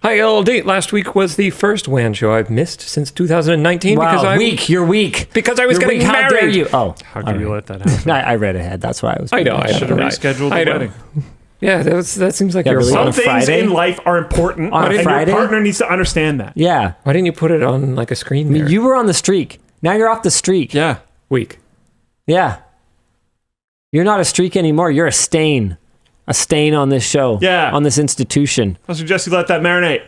Hi, LLD. Last week was the first WAN show I've missed since 2019. Wow, because you're weak. Because I was getting married. How dare you? Oh, how could you let that happen? I read ahead. That's why I was. I know. I should have rescheduled the wedding. Yeah, that seems like you're really? Some On things Friday? in life are important, On and Friday? your partner needs to understand that. Yeah. Why didn't you put it on like a screen there? You were on the streak. Now you're off the streak. Yeah. Weak. Yeah. You're not a streak anymore. You're a stain. A stain on this show. Yeah. On this institution. I suggest you let that marinate.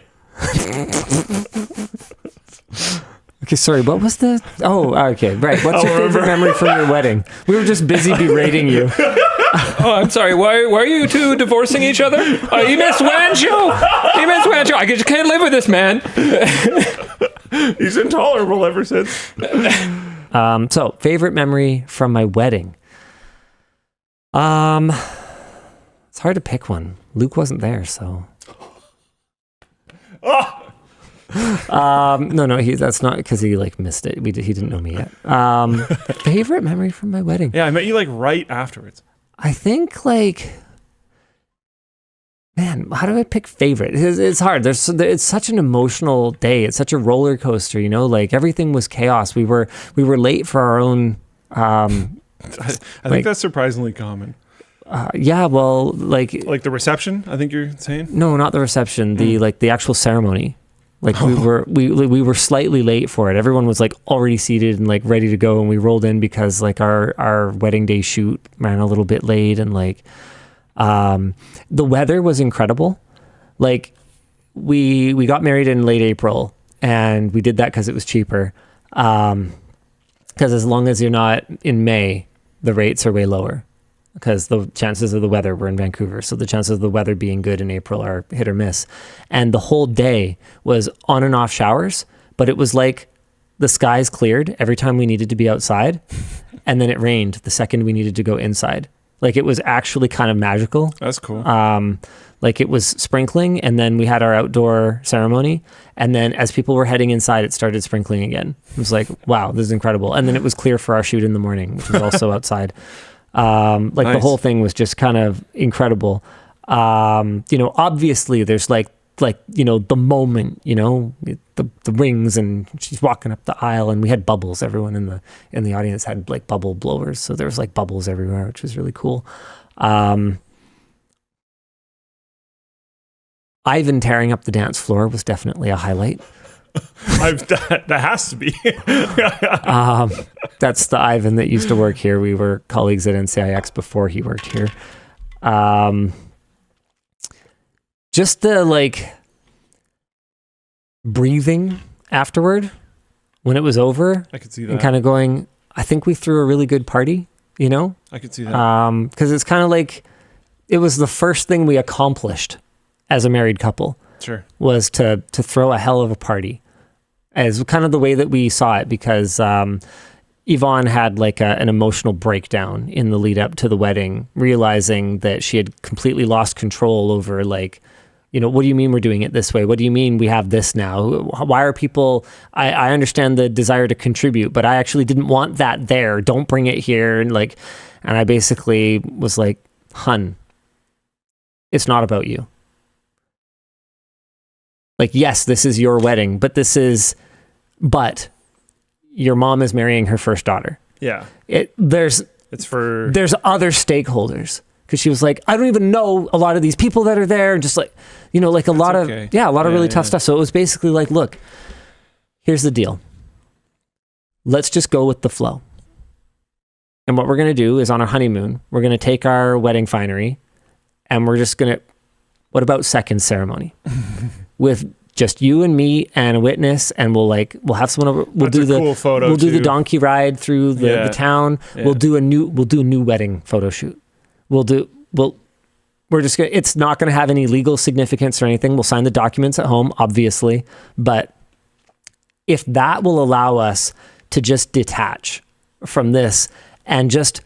Okay, sorry. What was the... Oh, okay. Right. What's your favorite memory from your wedding? We were just busy berating you. Oh, I'm sorry. Why are you two divorcing each other? You missed WAN show. You missed WAN show. I just can't live with this man. He's intolerable ever since. So, favorite memory from my wedding. It's hard to pick one. Luke wasn't there, so... No, that's not because he missed it. He didn't know me yet. Favorite memory from my wedding. Yeah, I met you right afterwards. I think man, how do I pick favorite? It's hard. It's such an emotional day. It's such a roller coaster. Everything was chaos. We were late for our own. I think that's surprisingly common. Yeah, well, like the reception. I think you're saying. No, not the reception. The actual ceremony. We were slightly late for it. Everyone was already seated and ready to go, and we rolled in because our wedding day shoot ran a little bit late, and the weather was incredible. We got married in late April, and we did that because it was cheaper. Because as long as you're not in May, the rates are way lower. Because the chances of the weather were in Vancouver. So the chances of the weather being good in April are hit or miss. And the whole day was on and off showers, but it was like the skies cleared every time we needed to be outside. And then it rained the second we needed to go inside. It was actually kind of magical. That's cool. It was sprinkling, and then we had our outdoor ceremony. And then as people were heading inside, it started sprinkling again. It was wow, this is incredible. And then it was clear for our shoot in the morning, which was also outside. Nice. The whole thing was just kind of incredible. Obviously there's the moment, the rings, and she's walking up the aisle, and we had bubbles. Everyone in the audience had bubble blowers. So there was bubbles everywhere, which was really cool. Ivan tearing up the dance floor was definitely a highlight. That has to be. That's the Ivan that used to work here. We were colleagues at NCIX before he worked here. Just the breathing afterward when it was over. I could see that. And kind of going, I think we threw a really good party, I could see that. Because it's kind of it was the first thing we accomplished as a married couple. Sure. Was to throw a hell of a party, as kind of the way that we saw it, because Yvonne had an emotional breakdown in the lead up to the wedding, realizing that she had completely lost control over what do you mean we're doing it this way? What do you mean we have this now? Why are people, I understand the desire to contribute, but I actually didn't want that there. Don't bring it here. And I basically was hun, it's not about you. Yes, this is your wedding, but but your mom is marrying her first daughter. Yeah. There's other stakeholders, because she was I don't even know a lot of these people that are there, and just a lot of really tough stuff. So it was basically look, here's the deal. Let's just go with the flow. And what we're going to do is, on our honeymoon, we're going to take our wedding finery, and we're just going to, what about second ceremony? With just you and me and a witness, and we'll have someone over. We'll do the donkey ride through the town. Yeah. We'll do a new wedding photo shoot. We're just gonna, it's not going to have any legal significance or anything. We'll sign the documents at home, obviously, but if that will allow us to just detach from this and just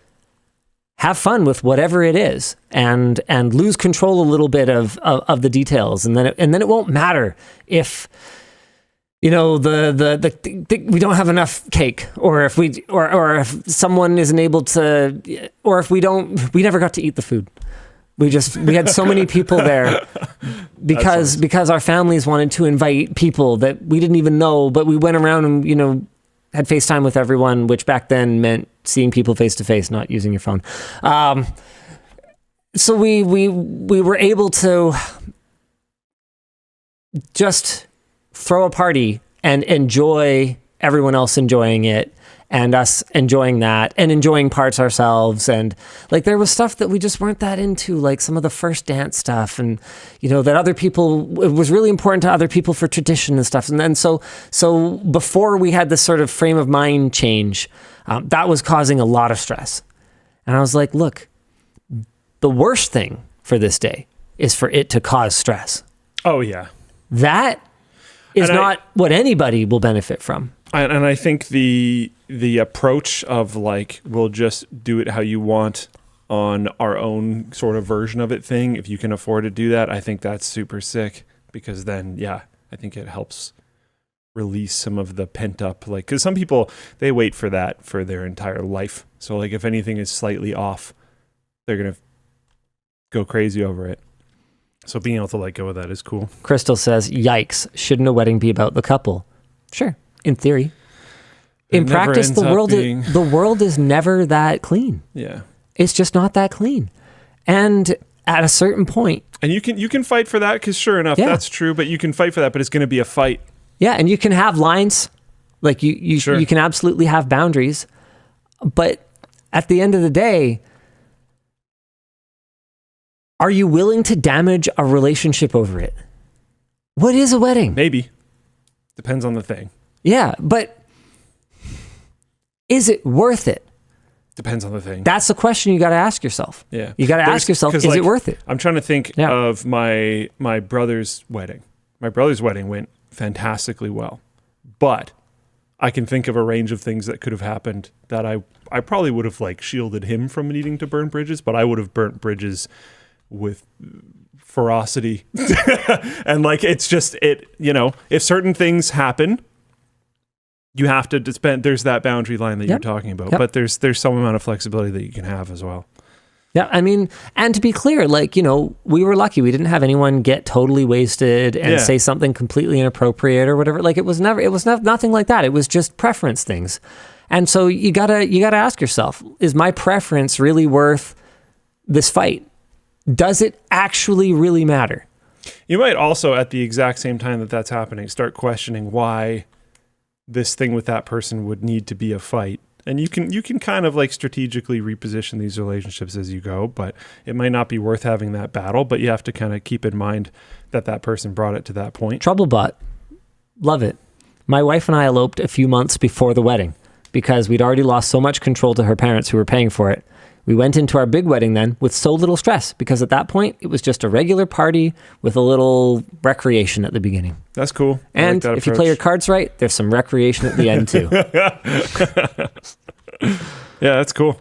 have fun with whatever it is, and lose control a little bit of the details, and then it won't matter if we don't have enough cake, or if someone isn't able to, or if we never got to eat the food. We had so many people there because our families wanted to invite people that we didn't even know, but we went around and, had FaceTime with everyone, which back then meant seeing people face to face, not using your phone. So we were able to just throw a party and enjoy everyone else enjoying it, and us enjoying that and enjoying parts ourselves. And like, there was stuff that we just weren't that into, like some of the first dance stuff, and, that other people, it was really important to other people for tradition and stuff. And then, so before we had this sort of frame of mind change, that was causing a lot of stress. And I was like, look, the worst thing for this day is for it to cause stress. Oh yeah. That is not what anybody will benefit from. And I think the approach of like, we'll just do it how you want on our own sort of version of it thing, if you can afford to do that, I think that's super sick, because then, I think it helps release some of the pent up, like, because some people, they wait for that for their entire life. So like, if anything is slightly off, they're going to go crazy over it. So being able to let go of that is cool. Crystal says, yikes, shouldn't a wedding be about the couple? Sure. In theory. In practice, the world is never that clean. Yeah. It's just not that clean. And at a certain point. And you can fight for that, because sure enough, that's true, but you can fight for that, but it's going to be a fight. Yeah, and you can have lines. Like you can absolutely have boundaries. But at the end of the day, are you willing to damage a relationship over it? What is a wedding? Maybe. Depends on the thing. Yeah, but is it worth it? Depends on the thing. That's the question you got to ask yourself. Yeah. You got to ask yourself, is it worth it? I'm trying to think of my brother's wedding. My brother's wedding went fantastically well, but I can think of a range of things that could have happened that I probably would have like shielded him from needing to burn bridges, but I would have burnt bridges with ferocity. And like, it's just, if certain things happen, you have to spend, there's that boundary line that you're talking about, but there's some amount of flexibility that you can have as well. Yeah, I mean, and to be clear, like, we were lucky. We didn't have anyone get totally wasted and say something completely inappropriate or whatever. Like, it was nothing like that. It was just preference things. And so you gotta ask yourself, is my preference really worth this fight? Does it actually really matter? You might also, at the exact same time that that's happening, start questioning why this thing with that person would need to be a fight. And you can kind of like strategically reposition these relationships as you go, but it might not be worth having that battle, but you have to kind of keep in mind that person brought it to that point. Trouble bot. Love it. My wife and I eloped a few months before the wedding because we'd already lost so much control to her parents who were paying for it. We went into our big wedding then with so little stress, because at that point it was just a regular party with a little recreation at the beginning. That's cool. And if you play your cards right, there's some recreation at the end too. Yeah, that's cool.